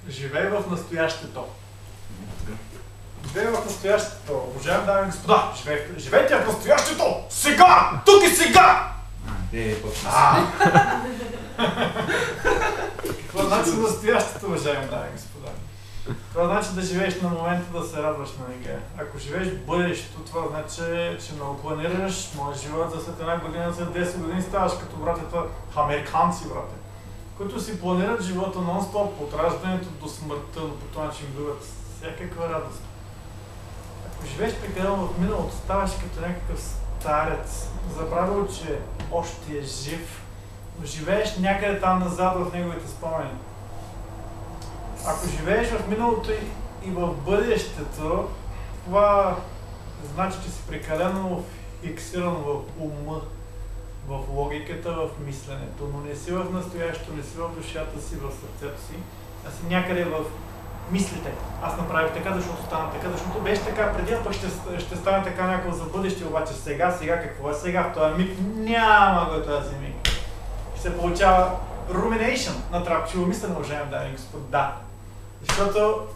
Живей в настоящето. Живей в настоящето. Уважаеми дами и господа, живейте в настоящето! Сега! Тук и сега! Какво значи настоящето, уважаеми дами и господа? Това значи да живееш на момента, да се радваш на нега. Ако живееш в бъдещето, това значи, че много планираш, моят живот за след една година, след 10 години ставаш като братята американци, брате, които си планират живота нон-стоп, от раждането до смъртта, но по този начин губят всякаква радост. Ако живееш прекалено в миналото, ставаш като някакъв старец, забравил, че още е жив, но живееш някъде там назад в неговите спомени. Ако живееш в миналото и в бъдещето, това значи, че си прекалено фиксиран в ума, в логиката, в мисленето, но не си в настоящето, не си в душата си, в сърцето си, а си някъде в мислите. Аз направих така, защото стана така, защото беше така преди, а пък ще стане така някакво за бъдеще, обаче сега какво е сега? В този миг няма го този миг. Ще се получава rumination, натрапчиво мислене, уважаеми дами и господа. Защото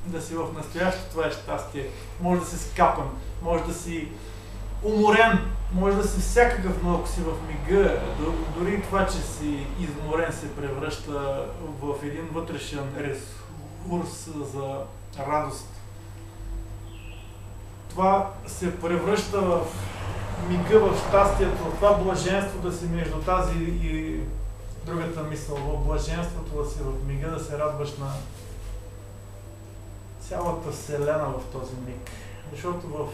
да си в настоящето, това е щастие. Може да си скапан, може да си уморен, може да си всякакъв, но ако си в мига, дори това, че си изморен, се превръща в един вътрешен ресурс за радост. Това се превръща в мига, в щастието, в това блаженство да си между тази и другата мисъл, в блаженството да си в мига, да се радваш на цялата вселена в този миг. Защото в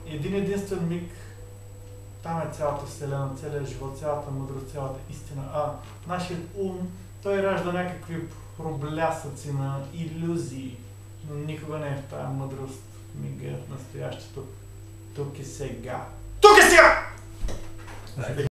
един единствен миг там е цялата вселена, целият живот, цялата мъдрост, цялата истина. А нашият ум, той ражда някакви проблясъци на илюзии, но никога не е в тая мъдрост, мига, настоящето. Тук и сега. Тук и сега!